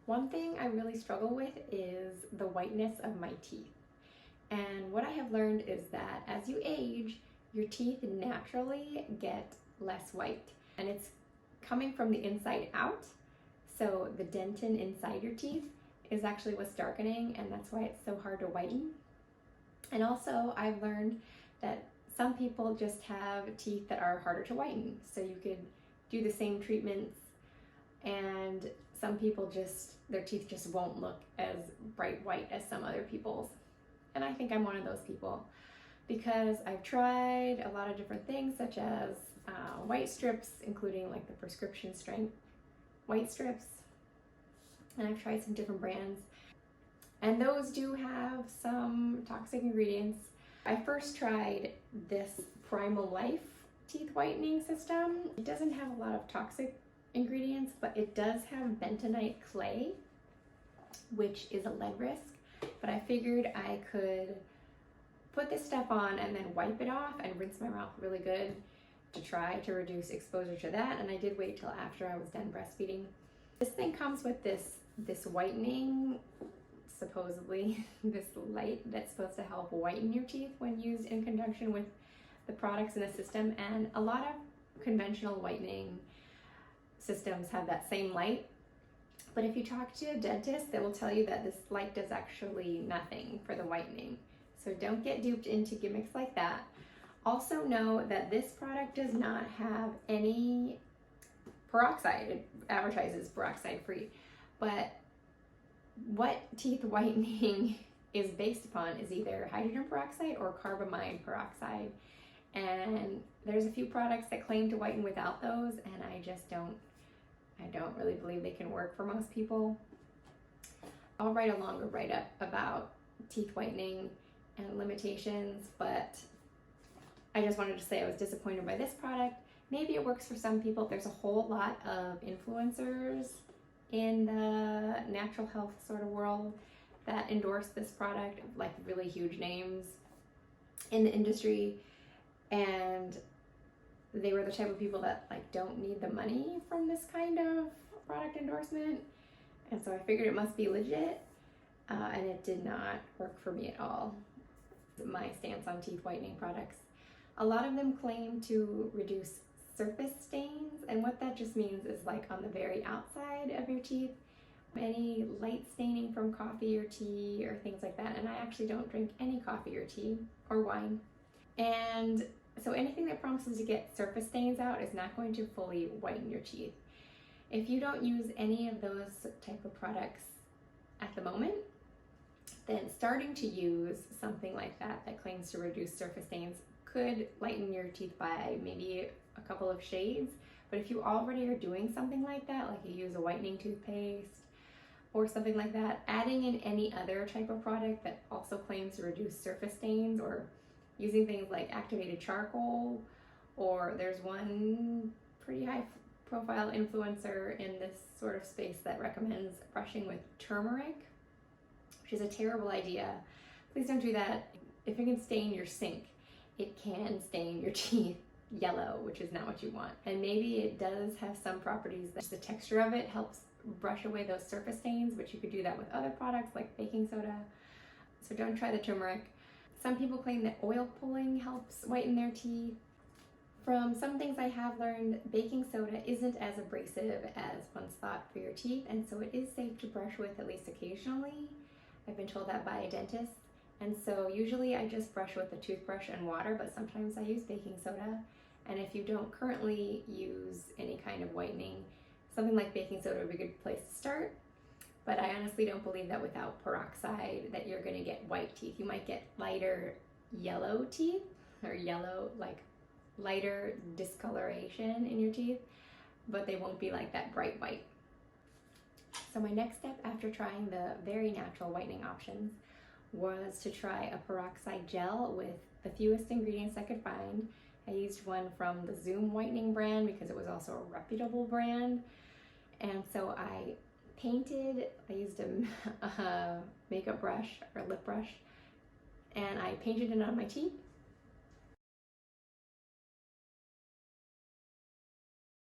One thing I really struggle with is the whiteness of my teeth. And what I have learned is that as you age, your teeth naturally get less white. And it's coming from the inside out. So the dentin inside your teeth is actually what's darkening, and that's why it's so hard to whiten. And also, I've learned that some people just have teeth that are harder to whiten. So you could do the same treatments, and some people their teeth just won't look as bright white as some other people's. And I think I'm one of those people because I've tried a lot of different things, such as white strips, including like the prescription strength white strips. And I've tried some different brands, and those do have some toxic ingredients. I first tried this Primal Life teeth whitening system. It doesn't have a lot of toxic ingredients, but it does have bentonite clay, which is a lead risk. But I figured I could put this stuff on and then wipe it off and rinse my mouth really good to try to reduce exposure to that. And I did wait till after I was done breastfeeding. This thing comes with this whitening, supposedly this light that's supposed to help whiten your teeth when used in conjunction with the products in the system. And a lot of conventional whitening systems have that same light. But if you talk to a dentist, they will tell you that this light does actually nothing for the whitening. So don't get duped into gimmicks like that. Also know that this product does not have any peroxide. It advertises peroxide free. But what teeth whitening is based upon is either hydrogen peroxide or carbamide peroxide. And there's a few products that claim to whiten without those, and I don't really believe they can work for most people. I'll write a longer write-up about teeth whitening and limitations, but I just wanted to say I was disappointed by this product. Maybe it works for some people. There's a whole lot of influencers in the natural health sort of world that endorse this product, like really huge names in the industry, and they were the type of people that like don't need the money from this kind of product endorsement, and so I figured it must be legit, and it did not work for me at all. My stance on teeth whitening products: a lot of them claim to reduce surface stains, and what that just means is like on the very outside of your teeth, any light staining from coffee or tea or things like that. And I actually don't drink any coffee or tea or wine, and so anything that promises to get surface stains out is not going to fully whiten your teeth. If you don't use any of those type of products at the moment, then starting to use something like that that claims to reduce surface stains could lighten your teeth by maybe a couple of shades. But if you already are doing something like that, like you use a whitening toothpaste or something like that, adding in any other type of product that also claims to reduce surface stains, or using things like activated charcoal, or there's one pretty high profile influencer in this sort of space that recommends brushing with turmeric, which is a terrible idea. Please don't do that. If it can stain your sink, it can stain your teeth yellow, which is not what you want. And maybe it does have some properties that the texture of it helps brush away those surface stains, but you could do that with other products like baking soda. So don't try the turmeric. Some people claim that oil pulling helps whiten their teeth. From some things I have learned, baking soda isn't as abrasive as once thought for your teeth, and so it is safe to brush with at least occasionally. I've been told that by a dentist. And so usually I just brush with a toothbrush and water, but sometimes I use baking soda. And if you don't currently use any kind of whitening, something like baking soda would be a good place to start. But I honestly don't believe that without peroxide that you're gonna get white teeth. You might get lighter yellow teeth, or yellow, like lighter discoloration in your teeth, but they won't be like that bright white. So my next step after trying the very natural whitening options was to try a peroxide gel with the fewest ingredients I could find. I used one from the Zoom whitening brand because it was also a reputable brand. And so I used a makeup brush or lip brush, and I painted it on my teeth